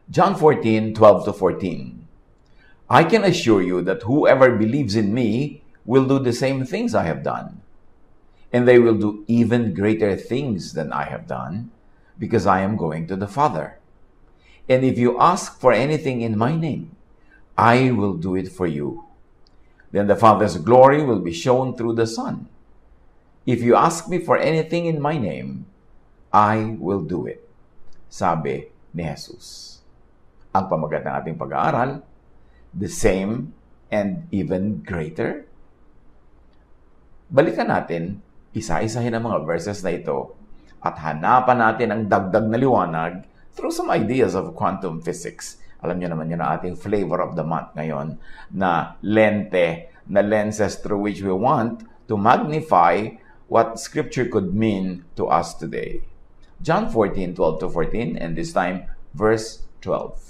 John 14:12-14. I can assure you that whoever believes in me will do the same things I have done, and they will do even greater things than I have done, because I am going to the Father. And if you ask for anything in my name, I will do it for you. Then the Father's glory will be shown through the Son. If you ask me for anything in my name, I will do it. Sabi ni Jesus. Ang pamagat ng ating pag-aaral, the same and even greater. Balikan natin, isa-isahin ang mga verses na ito at hanapan natin ang dagdag na liwanag through some ideas of quantum physics. Alam niyo naman yun ang ating flavor of the month ngayon na lente, na lenses through which we want to magnify what Scripture could mean to us today. John 14:12-14, and this time, verse 12.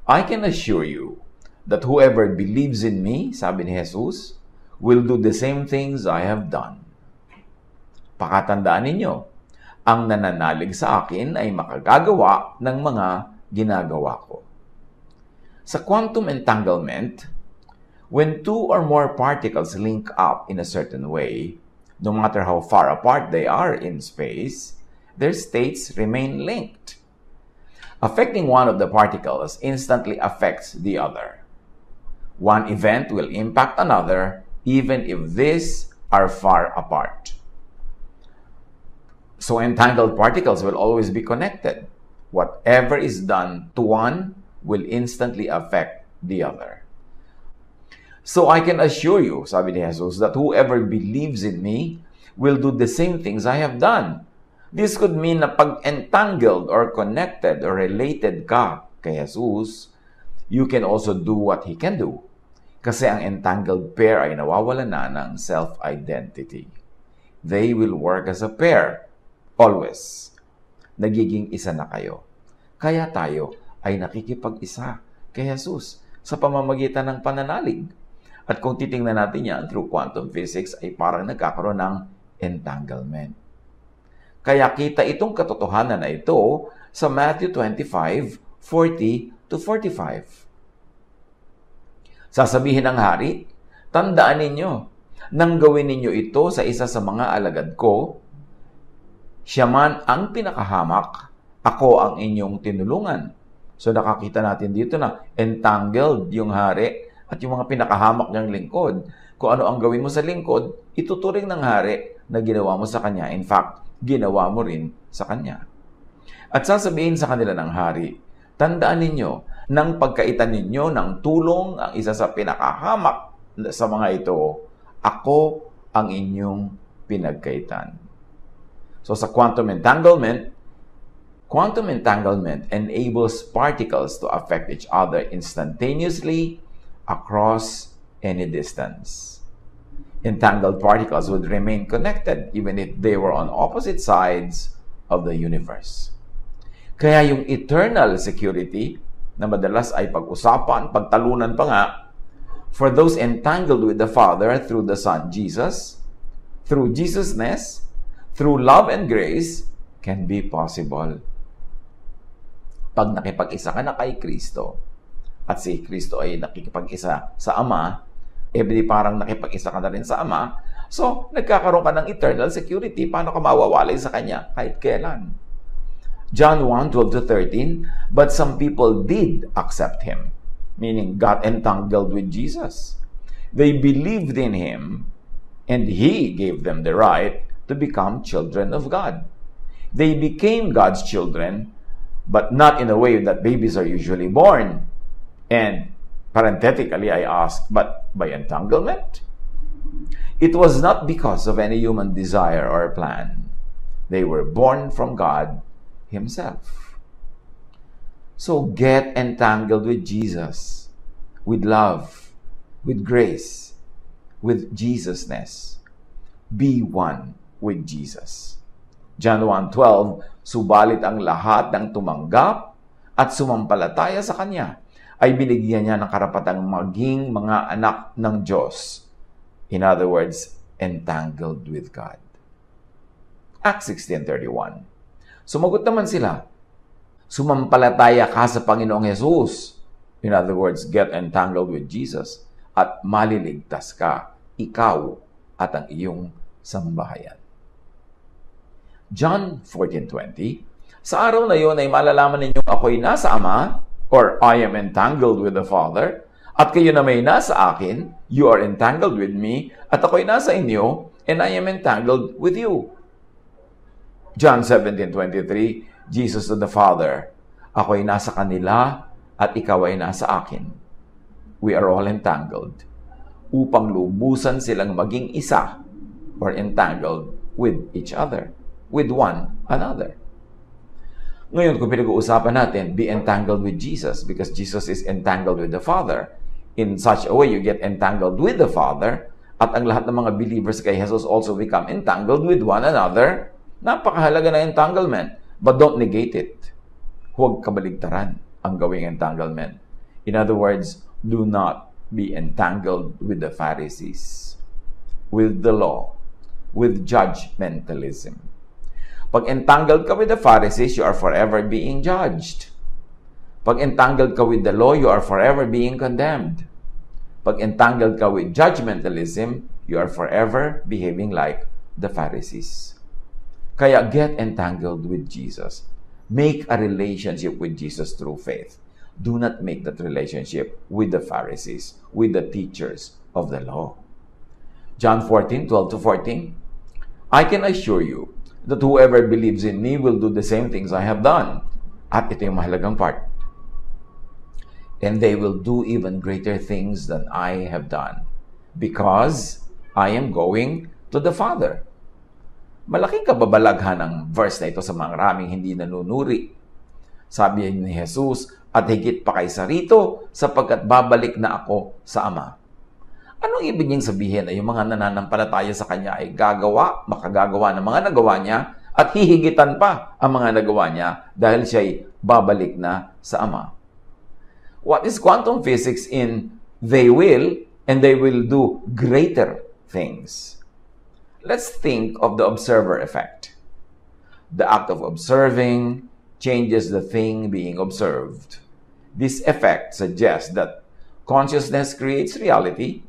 I can assure you that whoever believes in me, sabi ni Jesus, will do the same things I have done. Pakatandaan ninyo, ang nananalig sa akin ay makagagawa ng mga ginagawa ko. Sa quantum entanglement, when two or more particles link up in a certain way, no matter how far apart they are in space, their states remain linked. Affecting one of the particles instantly affects the other. One event will impact another even if these are far apart. So entangled particles will always be connected. Whatever is done to one will instantly affect the other. So I can assure you, sabi ni Jesus, that whoever believes in me will do the same things I have done. This could mean na pag entangled or connected or related ka kay Jesus, you can also do what He can do. Kasi ang entangled pair ay nawawalan na ng self-identity. They will work as a pair, always. Nagiging isa na kayo. Kaya tayo ay nakikipag-isa kay Jesus sa pamamagitan ng pananalig. At kung titingnan natin yan through quantum physics, ay parang nagkakaroon ng entanglement. Kaya kita itong katotohanan na ito sa Matthew 25:40-45. Sasabihin ng hari, tandaan ninyo, nang gawin ninyo ito sa isa sa mga alagad ko, siya man ang pinakahamak, ako ang inyong tinulungan. So nakakita natin dito na entangled yung hari at yung mga pinakahamak niyang lingkod. Kung ano ang gawin mo sa lingkod, ituturing ng hari na ginawa mo sa kanya. In fact, ginawa mo rin sa kanya. At sasabihin sa kanila ng hari, tandaan ninyo, nang pagkaitan ninyo ng tulong ang isa sa pinakahamak sa mga ito, ako ang inyong pinagkaitan. So sa quantum entanglement enables particles to affect each other instantaneously across any distance. Entangled particles would remain connected even if they were on opposite sides of the universe. Kaya yung eternal security na madalas ay pag-usapan, pagtalunan pa nga, for those entangled with the Father through the Son Jesus, through Jesusness, through love and grace, can be possible. Pag nakipag-isa ka na kay Kristo, at si Kristo ay nakikipag-isa sa Ama, di parang nakipag-isa ka na rin sa Ama, so nagkakaroon ka ng eternal security. Paano ka mawawalay sa Kanya kahit kailan? John 1:12-13, but some people did accept Him, meaning got entangled with Jesus. They believed in Him, and He gave them the right to become children of God. They became God's children, but not in a way that babies are usually born. And parenthetically, I ask, but by entanglement? It was not because of any human desire or plan. They were born from God Himself. So get entangled with Jesus, with love, with grace, with Jesusness. Be one with Jesus. John 1:12, subalit ang lahat ng tumanggap at sumampalataya sa Kanya ay binigyan niya ng karapatang maging mga anak ng Diyos. In other words, entangled with God. Acts 16:31. Sumagot naman sila, sumampalataya ka sa Panginoong Jesus. In other words, get entangled with Jesus at maliligtas ka, ikaw at ang iyong sambahayan. John 14:20, sa araw na iyon ay malalaman ninyong ako'y nasa Ama, or I am entangled with the Father, at kayo na may nasa akin, you are entangled with me, at ako'y nasa inyo, and I am entangled with you. John 17:23, Jesus to the Father, ako'y nasa kanila, at ikaw ay nasa akin. We are all entangled, upang lubusan silang maging isa, or entangled with each other, with one another. Ngayon, kung pinag-uusapan natin, be entangled with Jesus because Jesus is entangled with the Father. In such a way, you get entangled with the Father at ang lahat ng mga believers kay Jesus also become entangled with one another. Napakahalaga na entanglement, but don't negate it. Huwag kabaligtaran ang gawing entanglement. In other words, do not be entangled with the Pharisees, with the law, with judgmentalism. Pag entangled ka with the Pharisees, you are forever being judged. Pag entangled ka with the law, you are forever being condemned. Pag entangled ka with judgmentalism, you are forever behaving like the Pharisees. Kaya get entangled with Jesus. Make a relationship with Jesus through faith. Do not make that relationship with the Pharisees, with the teachers of the law. John 14:12-14, I can assure you that whoever believes in me will do the same things I have done. At ito yung mahalagang part. And they will do even greater things than I have done, because I am going to the Father. Malaking kababalaghan ng verse na ito sa mga maraming hindi nanunuri. Sabi ni Jesus, at higit pa kaysa rito, sapagkat babalik na ako sa Ama. Anong ibig niyang sabihin na yung mga nananampalataya sa Kanya ay makagagawa ng mga nagawa niya at hihigitan pa ang mga nagawa niya dahil siya'y babalik na sa Ama? What is quantum physics in they will and they will do greater things? Let's think of the observer effect. The act of observing changes the thing being observed. This effect suggests that consciousness creates reality.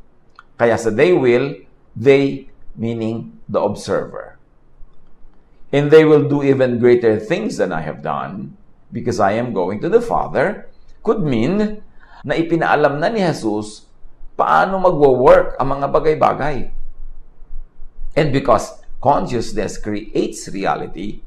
Kaya sa they will, they meaning the observer. And they will do even greater things than I have done because I am going to the Father could mean na ipinaalam na ni Jesus paano magwo-work ang mga bagay-bagay. And because consciousness creates reality,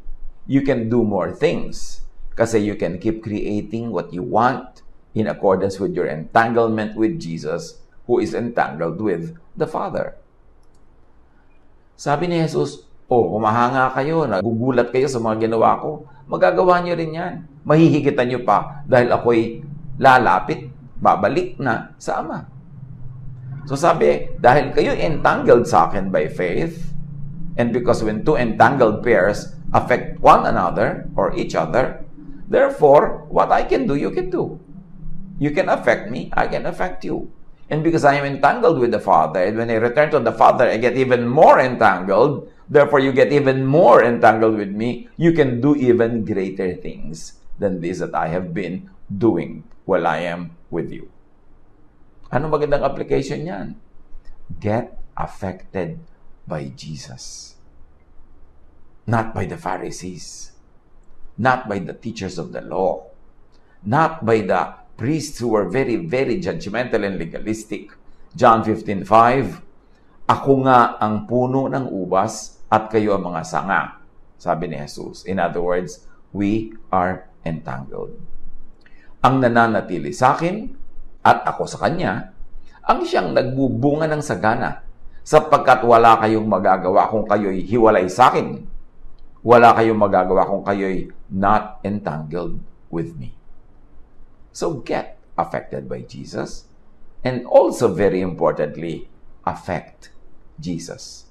you can do more things. Kasi you can keep creating what you want in accordance with your entanglement with Jesus, who is entangled with the Father. Sabi ni Jesus, kumahanga kayo, nagugulat kayo sa mga ginawa ko, magagawa niyo rin yan. Mahihigitan niyo pa dahil ako'y lalapit, babalik na sa Ama. So sabi, dahil kayo entangled sa akin by faith, and because when two entangled pairs affect one another or each other, therefore, what I can do, you can do. You can affect me, I can affect you. And because I am entangled with the Father, and when I return to the Father, I get even more entangled. Therefore, you get even more entangled with me. You can do even greater things than this that I have been doing while I am with you. Ano magandang application yan? Get affected by Jesus. Not by the Pharisees. Not by the teachers of the law. Not by the priests who were very, very judgmental and legalistic. John 15:5, ako nga ang puno ng ubas at kayo ang mga sanga, sabi ni Jesus. In other words, we are entangled. Ang nananatili sa akin at ako sa Kanya, ang siyang nagbubunga ng sagana, sapagkat wala kayong magagawa kung kayo'y hiwalay sa akin. Wala kayong magagawa kung kayo'y not entangled with me. So get affected by Jesus, and also very importantly, affect Jesus.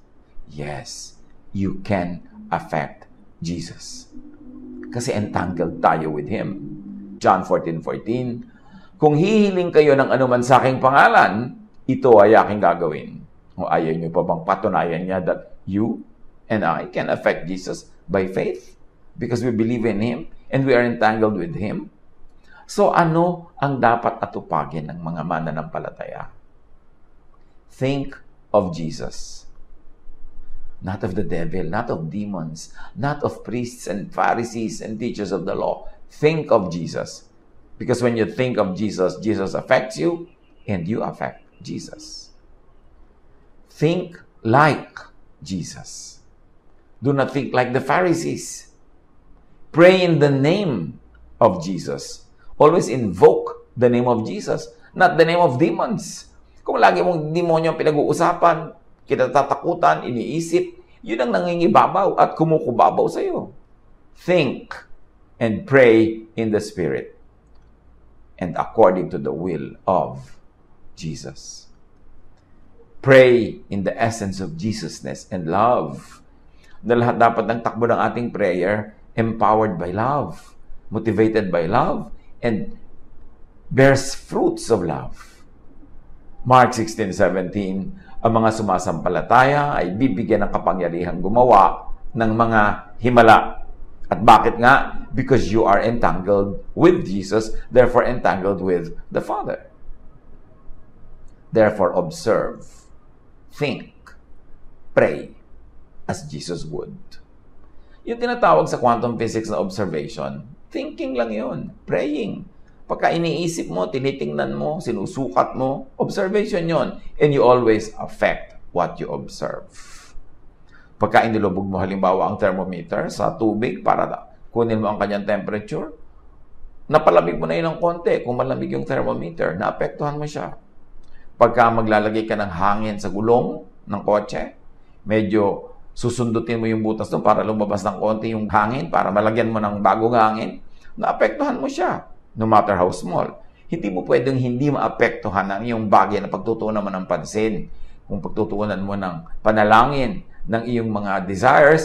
Yes, you can affect Jesus. Kasi entangled tayo with Him. John 14:14, Kung hihiling kayo ng anuman sa aking pangalan, ito ay aking gagawin. O ayaw nyo pa bang patunayan niya that you and I can affect Jesus by faith? Because we believe in Him and we are entangled with Him. So ano ang dapat atupagin ng mga mananampalataya? Think of Jesus. Not of the devil, not of demons, not of priests and Pharisees and teachers of the law. Think of Jesus. Because when you think of Jesus, Jesus affects you and you affect Jesus. Think like Jesus. Do not think like the Pharisees. Pray in the name of Jesus. Always invoke the name of Jesus, not the name of demons. Kung lagi mong demonyo ang pinag-uusapan, kinatatakutan, iniisip, yun ang nangingibabaw at kumukubabaw sa iyo. Think and pray in the Spirit and according to the will of Jesus. Pray in the essence of Jesusness and love. Na lahat dapat ng takbo ng ating prayer empowered by love, motivated by love, and bears fruits of love. Mark 16:17, ang mga sumasampalataya ay bibigyan ng kapangyarihang gumawa ng mga himala. At bakit nga? Because you are entangled with Jesus, therefore entangled with the Father. Therefore observe, think, pray, as Jesus would. Yung tinatawag sa quantum physics na observation, thinking lang yun, praying. Pagka iniisip mo, tinitingnan mo, sinusukat mo, observation yon, and you always affect what you observe. Pagka inilubog mo halimbawa ang thermometer sa tubig para kunin mo ang kanyang temperature, napalamig mo na yun ng konti. Kung malamig yung thermometer, naapektuhan mo siya. Pagka maglalagay ka ng hangin sa gulong ng kotse, medyo susundutin mo yung butas doon para lumabas ng konti yung hangin, para malagyan mo ng bagong hangin, naapektuhan mo siya, no matter how small. Hindi mo pwedeng hindi maapektuhan ang iyong bagay na pagtutuunan mo ng pansin. Kung pagtutuunan mo ng panalangin, ng iyong mga desires,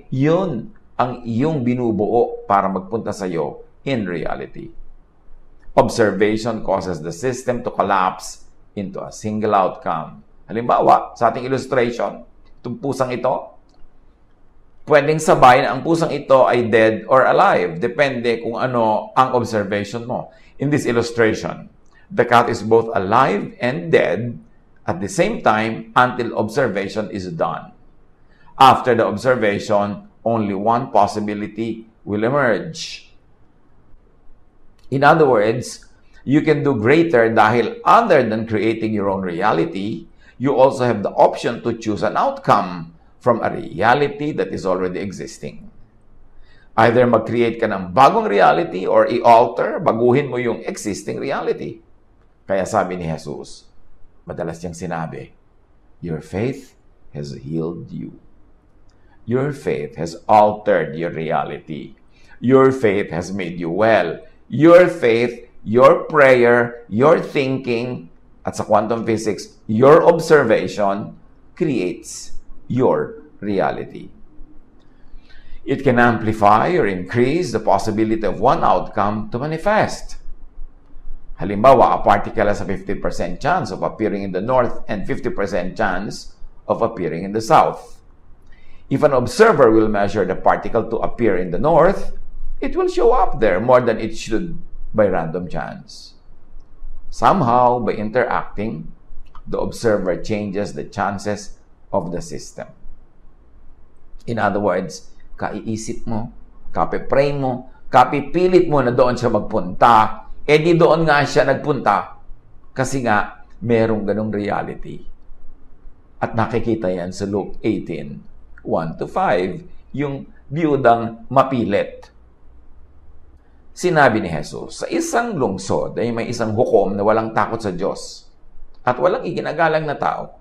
yun ang iyong binubuo para magpunta sa iyo in reality. Observation causes the system to collapse into a single outcome. Halimbawa, sa ating illustration, itong pusang ito, pwedeng sabay na ang pusang ito ay dead or alive. Depende kung ano ang observation mo. In this illustration, the cat is both alive and dead at the same time until observation is done. After the observation, only one possibility will emerge. In other words, you can do greater dahil other than creating your own reality, you also have the option to choose an outcome from a reality that is already existing. Either mag-create ka ng bagong reality or i-alter, baguhin mo yung existing reality. Kaya sabi ni Jesus, madalas niyang sinabi, your faith has healed you. Your faith has altered your reality. Your faith has made you well. Your faith, your prayer, your thinking, at sa quantum physics, your observation creates your reality. It can amplify or increase the possibility of one outcome to manifest. Halimbawa, a particle has a 50% chance of appearing in the north and 50% chance of appearing in the south. If an observer will measure the particle to appear in the north, it will show up there more than it should by random chance. Somehow, by interacting, the observer changes the chances of the system. In other words, kaiisip mo, kapipray mo, kapipilit mo na doon siya magpunta, di doon nga siya nagpunta kasi nga merong ganong reality. At nakikita yan sa Luke 18:1-5, yung biyudang mapilit. Sinabi ni Jesus, sa isang lungsod ay may isang hukom na walang takot sa Diyos at walang iginagalang na tao.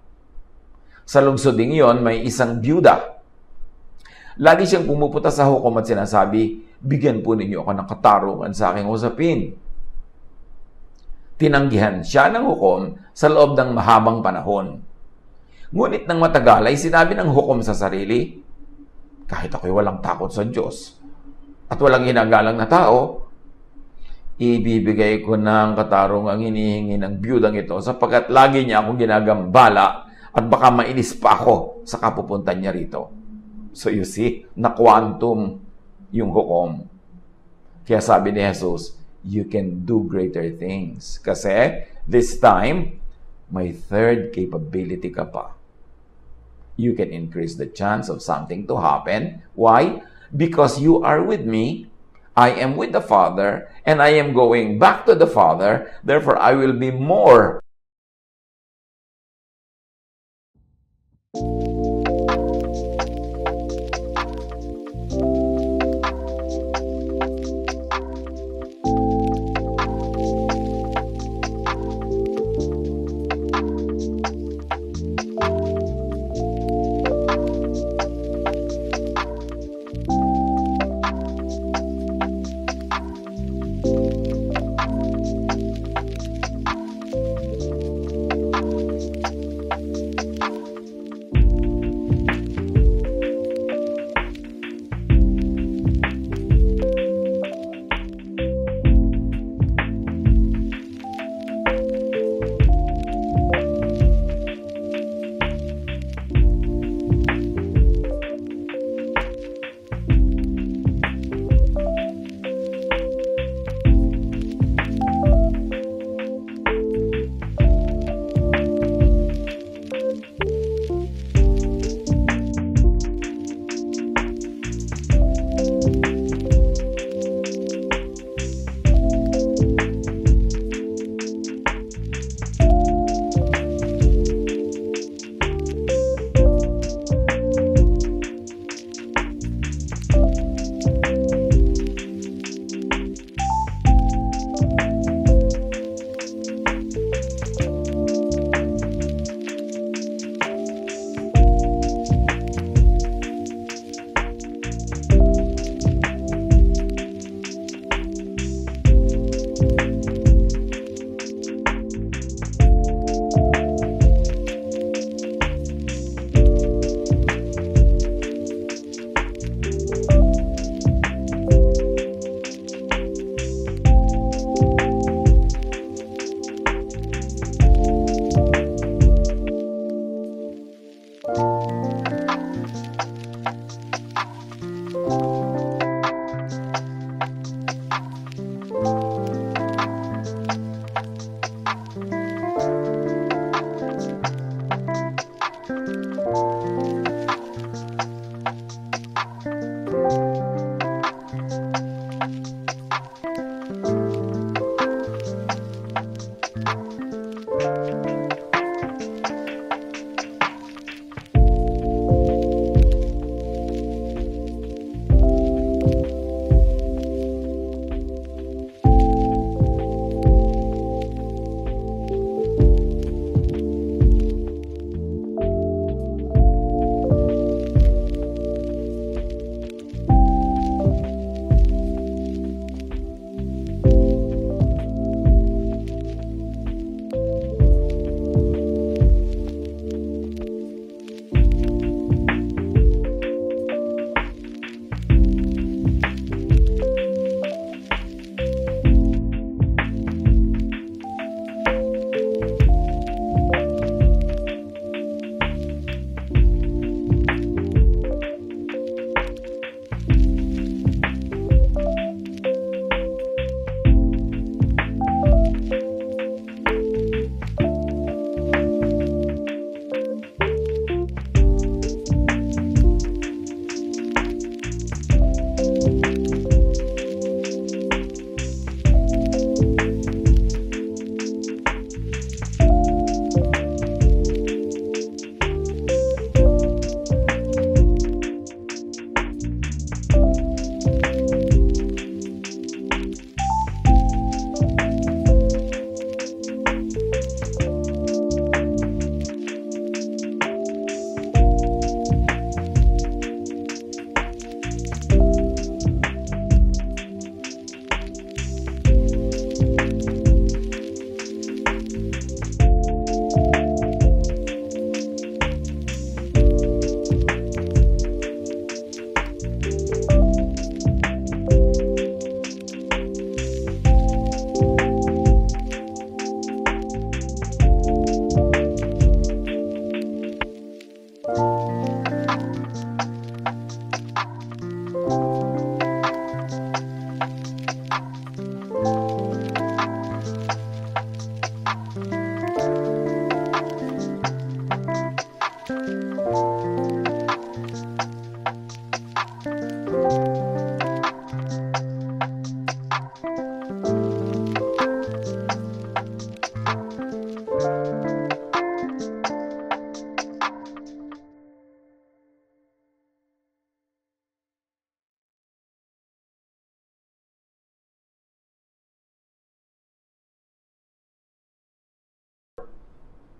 Sa lungsod ding iyon, may isang biyuda. Lagi siyang pumupunta sa hukom at sinasabi, bigyan po ninyo ako ng katarungan sa aking usapin. Tinanggihan siya ng hukom sa loob ng mahabang panahon. Ngunit nang matagal ay sinabi ng hukom sa sarili, kahit ako'y walang takot sa Diyos at walang ginagalang na tao, ibibigay ko na ang katarungang hinihingi ng biyudang ito sapagkat lagi niya akong ginagambala at baka mainis pa ako sa kapupuntan niya rito. So you see, na-quantum yung hukom. Kaya sabi ni Jesus, you can do greater things. Kasi this time, may third capability ka pa. You can increase the chance of something to happen. Why? Because you are with me, I am with the Father, and I am going back to the Father. Therefore, I will be more.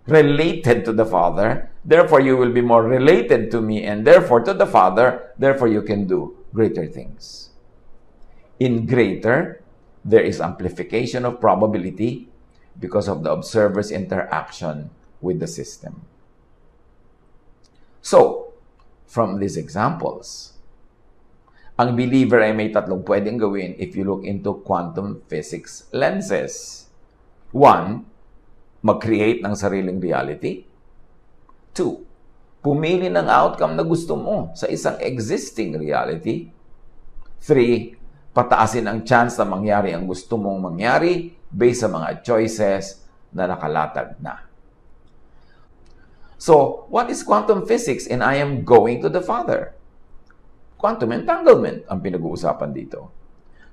related to the Father, therefore you will be more related to me, and therefore to the Father, therefore you can do greater things. In greater, there is amplification of probability because of the observer's interaction with the system. So, from these examples, ang believer ay may tatlong pwedeng gawin if you look into quantum physics lenses. 1, mag-create ng sariling reality. 2, pumili ng outcome na gusto mo sa isang existing reality. 3, pataasin ang chance na mangyari ang gusto mong mangyari based sa mga choices na nakalatag na. So, what is quantum physics in I am going to the Father? Quantum entanglement ang pinag-uusapan dito.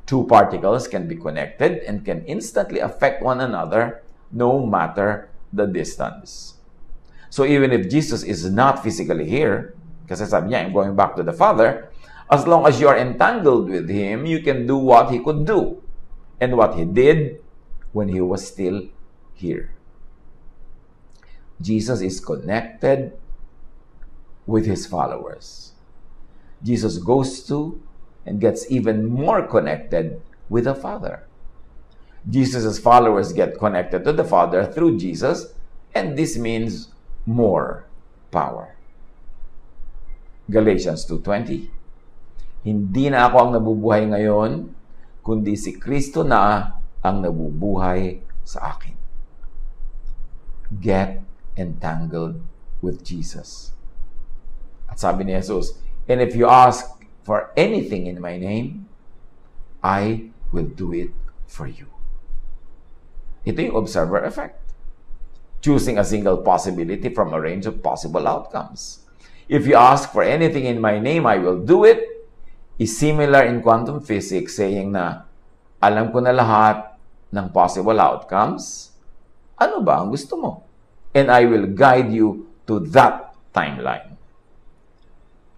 Two particles can be connected and can instantly affect one another no matter the distance. So, even if Jesus is not physically here, kasi sabi niya, I'm going back to the Father, as long as you are entangled with Him, you can do what He could do and what He did when He was still here. Jesus is connected with His followers. Jesus goes to and gets even more connected with the Father. Jesus' followers get connected to the Father through Jesus, and this means more power. Galatians 2:20. Hindi na ako ang nabubuhay ngayon, kundi si Kristo na ang nabubuhay sa akin. Get entangled with Jesus. At sabi ni Jesus, and if you ask for anything in my name, I will do it for you. Ito yung observer effect. Choosing a single possibility from a range of possible outcomes. If you ask for anything in my name, I will do it, is similar in quantum physics, saying na, alam ko na lahat ng possible outcomes, ano ba ang gusto mo? And I will guide you to that timeline.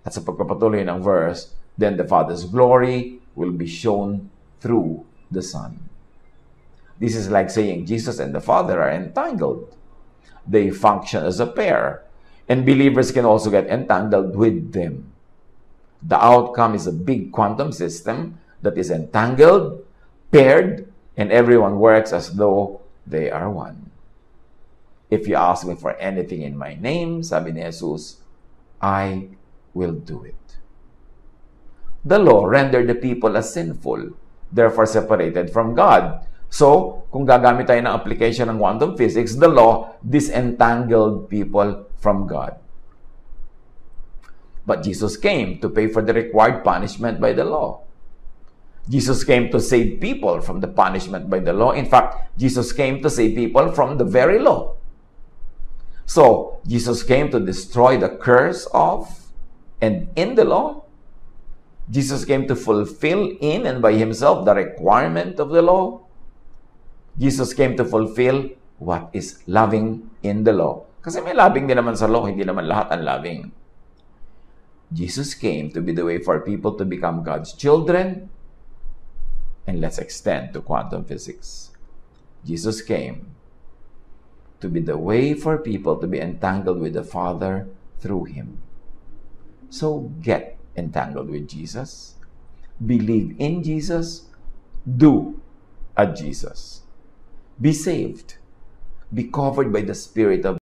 At sa pagpapatuloy ng verse, then the Father's glory will be shown through the Son. This is like saying Jesus and the Father are entangled. They function as a pair, and believers can also get entangled with them. The outcome is a big quantum system that is entangled, paired, and everyone works as though they are one. If you ask me for anything in my name, sabi ni Jesus, I will do it. The law rendered the people as sinful, therefore separated from God. So, kung gagamit tayo ng application ng quantum physics, the law disentangled people from God. But Jesus came to pay for the required punishment by the law. Jesus came to save people from the punishment by the law. In fact, Jesus came to save people from the very law. So, Jesus came to destroy the curse of and in the law. Jesus came to fulfill in and by Himself the requirement of the law. Jesus came to fulfill what is loving in the law. Kasi may loving din naman sa law, hindi naman lahat ang loving. Jesus came to be the way for people to become God's children. And let's extend to quantum physics. Jesus came to be the way for people to be entangled with the Father through Him. So get entangled with Jesus. Believe in Jesus. Do a Jesus. Be saved. Be covered by the Spirit of